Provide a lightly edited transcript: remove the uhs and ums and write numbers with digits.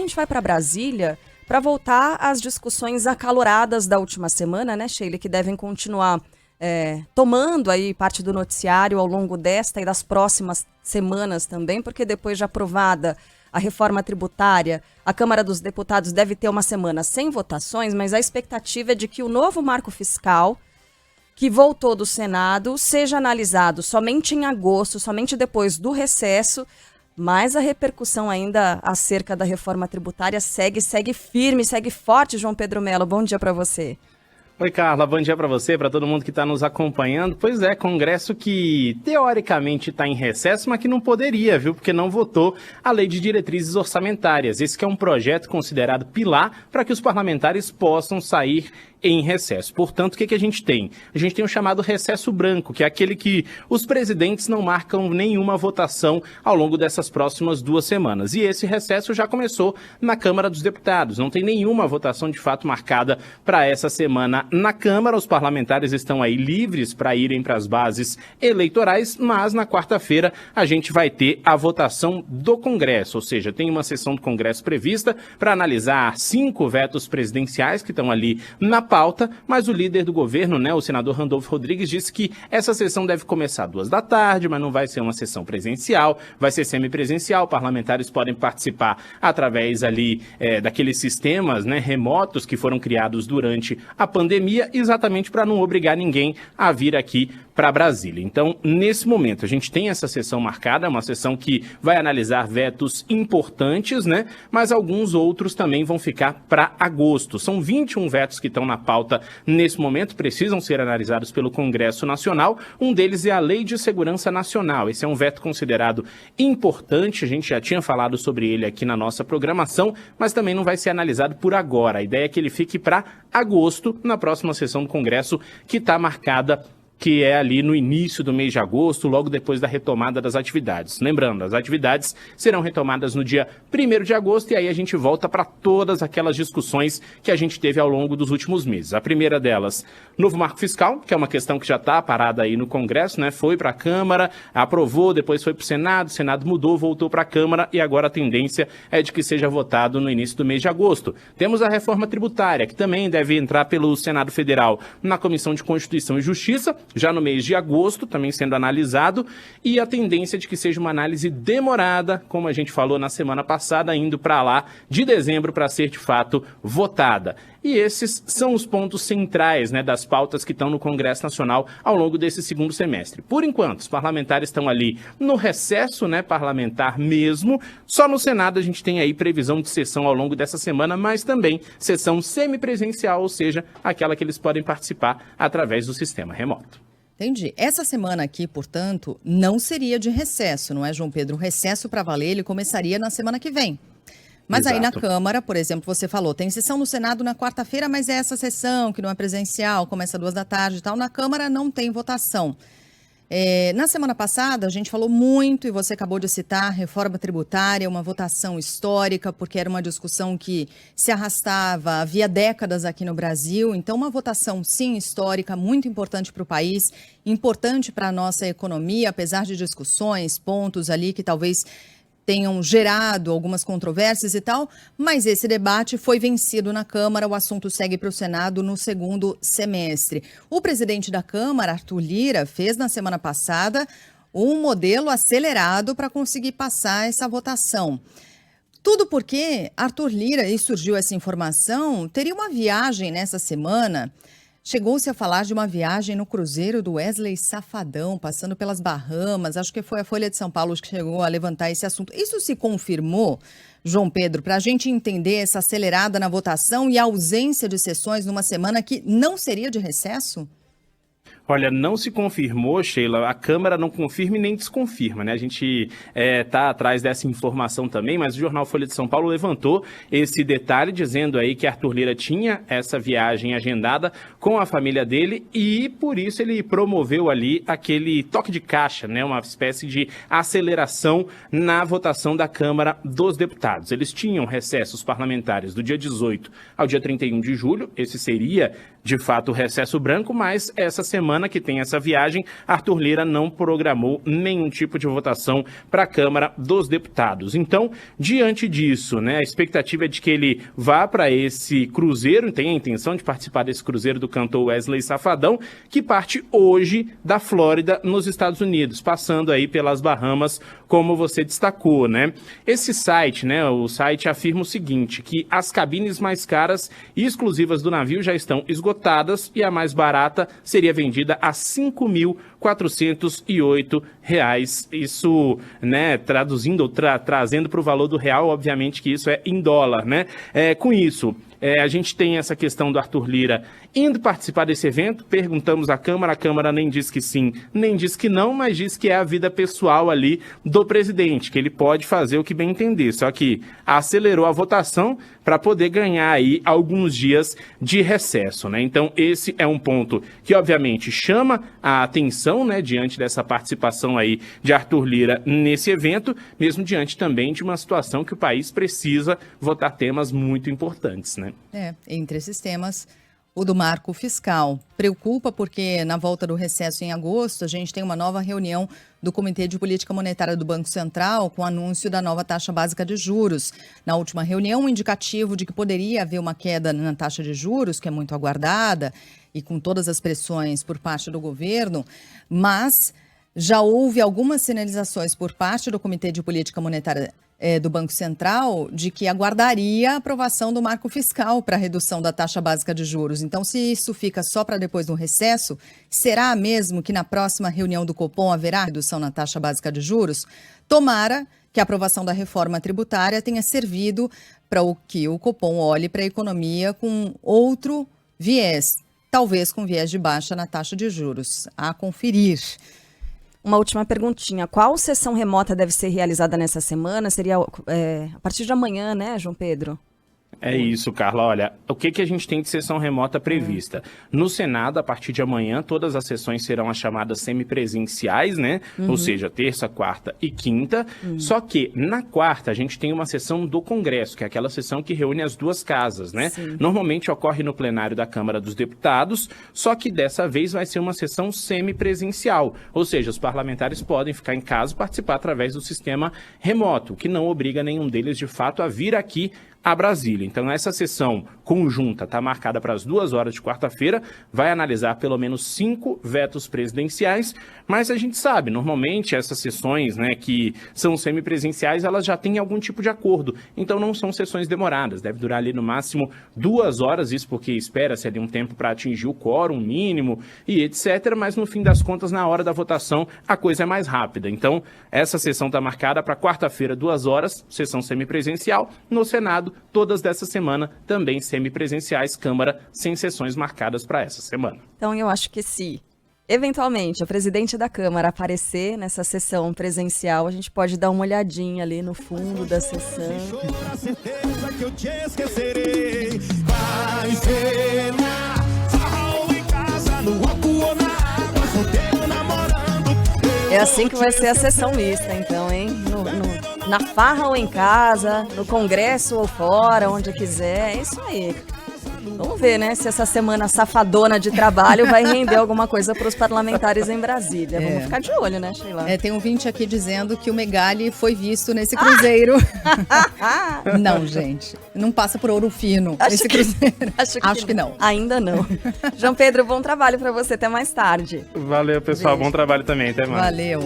gente vai para Brasília para voltar às discussões acaloradas da última semana, né, Sheila, que devem continuar tomando aí parte do noticiário ao longo desta e das próximas semanas também, porque depois de aprovada a reforma tributária, a Câmara dos Deputados deve ter uma semana sem votações, mas a expectativa é de que o novo marco fiscal, que voltou do Senado, seja analisado somente em agosto, somente depois do recesso, mas a repercussão ainda acerca da reforma tributária segue firme, segue forte, João Pedro Mello. Bom dia para você. Oi, Carla, bom dia para você, para todo mundo que está nos acompanhando. Pois é, Congresso que teoricamente está em recesso, mas que não poderia, viu? Porque não votou a Lei de Diretrizes Orçamentárias. Esse que é um projeto considerado pilar para que os parlamentares possam sair em recesso. Portanto, o que a gente tem? A gente tem o chamado recesso branco, que é aquele que os presidentes não marcam nenhuma votação ao longo dessas próximas 2 semanas. E esse recesso já começou na Câmara dos Deputados. Não tem nenhuma votação de fato marcada para essa semana na Câmara. Os parlamentares estão aí livres para irem para as bases eleitorais, mas na quarta-feira a gente vai ter a votação do Congresso, ou seja, tem uma sessão do Congresso prevista para analisar 5 vetos presidenciais que estão ali na pauta, mas o líder do governo, né, o senador Randolfo Rodrigues, disse que essa sessão deve começar às 2 da tarde, mas não vai ser uma sessão presencial, vai ser semipresencial, parlamentares podem participar através ali daqueles sistemas, né, remotos que foram criados durante a pandemia, exatamente para não obrigar ninguém a vir aqui para Brasília. Então, nesse momento, a gente tem essa sessão marcada, uma sessão que vai analisar vetos importantes, né? Mas alguns outros também vão ficar para agosto. São 21 vetos que estão na pauta nesse momento, precisam ser analisados pelo Congresso Nacional. Um deles é a Lei de Segurança Nacional. Esse é um veto considerado importante, a gente já tinha falado sobre ele aqui na nossa programação, mas também não vai ser analisado por agora. A ideia é que ele fique para agosto, na próxima sessão do Congresso, que está marcada, que é ali no início do mês de agosto, logo depois da retomada das atividades. Lembrando, as atividades serão retomadas no dia 1º de agosto e aí a gente volta para todas aquelas discussões que a gente teve ao longo dos últimos meses. A primeira delas, novo marco fiscal, que é uma questão que já está parada aí no Congresso, né? Foi para a Câmara, aprovou, depois foi para o Senado mudou, voltou para a Câmara e agora a tendência é de que seja votado no início do mês de agosto. Temos a reforma tributária, que também deve entrar pelo Senado Federal na Comissão de Constituição e Justiça, já no mês de agosto, também sendo analisado, e a tendência de que seja uma análise demorada, como a gente falou na semana passada, indo para lá de dezembro para ser de fato votada. E esses são os pontos centrais, né, das pautas que estão no Congresso Nacional ao longo desse segundo semestre. Por enquanto, os parlamentares estão ali no recesso, né, parlamentar mesmo. Só no Senado a gente tem aí previsão de sessão ao longo dessa semana, mas também sessão semipresencial, ou seja, aquela que eles podem participar através do sistema remoto. Entendi. Essa semana aqui, portanto, não seria de recesso, não é, João Pedro? O recesso para valer, ele começaria na semana que vem. Mas Exato. Aí na Câmara, por exemplo, você falou, tem sessão no Senado na quarta-feira, mas é essa sessão que não é presencial, começa às 2 da tarde e tal. Na Câmara não tem votação. Na semana passada, a gente falou muito, e você acabou de citar, reforma tributária, uma votação histórica, porque era uma discussão que se arrastava havia décadas aqui no Brasil. Então, uma votação, sim, histórica, muito importante para o país, importante para a nossa economia, apesar de discussões, pontos ali que talvez tenham gerado algumas controvérsias e tal, mas esse debate foi vencido na Câmara, o assunto segue para o Senado no segundo semestre. O presidente da Câmara, Arthur Lira, fez na semana passada um modelo acelerado para conseguir passar essa votação. Tudo porque Arthur Lira, e surgiu essa informação, teria uma viagem nessa semana. Chegou-se a falar de uma viagem no cruzeiro do Wesley Safadão, passando pelas Bahamas. Acho que foi a Folha de São Paulo que chegou a levantar esse assunto. Isso se confirmou, João Pedro, para a gente entender essa acelerada na votação e a ausência de sessões numa semana que não seria de recesso? Olha, não se confirmou, Sheila, a Câmara não confirma e nem desconfirma, né? A gente está atrás dessa informação também, mas o jornal Folha de São Paulo levantou esse detalhe, dizendo aí que Arthur Lira tinha essa viagem agendada com a família dele e, por isso, ele promoveu ali aquele toque de caixa, né? Uma espécie de aceleração na votação da Câmara dos Deputados. Eles tinham recessos parlamentares do dia 18 ao dia 31 de julho, esse seria, de fato, o recesso branco, mas essa semana semana que tem essa viagem, Arthur Lira não programou nenhum tipo de votação para a Câmara dos Deputados. Então, diante disso, né, a expectativa é de que ele vá para esse cruzeiro, tem a intenção de participar desse cruzeiro do cantor Wesley Safadão, que parte hoje da Flórida, nos Estados Unidos, passando aí pelas Bahamas, como você destacou, né? Esse site, né, o site afirma o seguinte, que as cabines mais caras e exclusivas do navio já estão esgotadas e a mais barata seria vendida a R$ 5.408. Isso, né, traduzindo ou trazendo para o valor do real, obviamente que isso é em dólar, né? Com isso, a gente tem essa questão do Arthur Lira indo participar desse evento, perguntamos à Câmara, a Câmara nem diz que sim, nem diz que não, mas diz que é a vida pessoal ali do presidente, que ele pode fazer o que bem entender, só que acelerou a votação para poder ganhar aí alguns dias de recesso, né? Então esse é um ponto que obviamente chama a atenção, né, diante dessa participação aí de Arthur Lira nesse evento, mesmo diante também de uma situação que o país precisa votar temas muito importantes, né? Entre esses temas, o do marco fiscal. Preocupa porque na volta do recesso em agosto, a gente tem uma nova reunião do Comitê de Política Monetária do Banco Central com o anúncio da nova taxa básica de juros. Na última reunião, um indicativo de que poderia haver uma queda na taxa de juros, que é muito aguardada e com todas as pressões por parte do governo, mas já houve algumas sinalizações por parte do Comitê de Política Monetária do Banco Central de que aguardaria a aprovação do marco fiscal para a redução da taxa básica de juros. Então, se isso fica só para depois do recesso, será mesmo que na próxima reunião do Copom haverá redução na taxa básica de juros? Tomara que a aprovação da reforma tributária tenha servido para o que o Copom olhe para a economia com outro viés, talvez com viés de baixa na taxa de juros. A conferir. Uma última perguntinha. Qual sessão remota deve ser realizada nessa semana? Seria a partir de amanhã, né, João Pedro? É isso, Carla. Olha, o que a gente tem de sessão remota prevista? No Senado, a partir de amanhã, todas as sessões serão as chamadas semipresenciais, né? Ou seja, terça, quarta e quinta. Só que, na quarta, a gente tem uma sessão do Congresso, que é aquela sessão que reúne as duas casas, né? Sim. Normalmente ocorre no plenário da Câmara dos Deputados, só que dessa vez vai ser uma sessão semipresencial. Ou seja, os parlamentares podem ficar em casa e participar através do sistema remoto, que não obriga nenhum deles, de fato, a vir aqui a Brasília. Então, essa sessão conjunta está marcada para as 2 horas de quarta-feira, vai analisar pelo menos 5 vetos presidenciais, mas a gente sabe, normalmente essas sessões, né, que são semipresenciais, elas já têm algum tipo de acordo, então não são sessões demoradas, deve durar ali no máximo 2 horas, isso porque espera-se ali um tempo para atingir o quórum mínimo e etc, mas no fim das contas, na hora da votação, a coisa é mais rápida. Então, essa sessão está marcada para quarta-feira, 2 horas, sessão semipresencial, no Senado, todas dessa semana também semipresenciais, Câmara sem sessões marcadas para essa semana. Então, eu acho que se, eventualmente, a presidente da Câmara aparecer nessa sessão presencial, a gente pode dar uma olhadinha ali no fundo da sessão. É assim que vai ser a sessão mista, então, hein? Na farra ou em casa, no congresso ou fora, onde quiser, é isso aí. Vamos ver, né, se essa semana safadona de trabalho vai render alguma coisa para os parlamentares em Brasília. Vamos ficar de olho, né, Sheila? Tem um ouvinte aqui dizendo que o Megali foi visto nesse cruzeiro. Não, gente. Não passa por Ouro Fino esse cruzeiro. Acho que não. Ainda não. João Pedro, bom trabalho para você. Até mais tarde. Valeu, pessoal. Beijo. Bom trabalho também. Até mais. Valeu.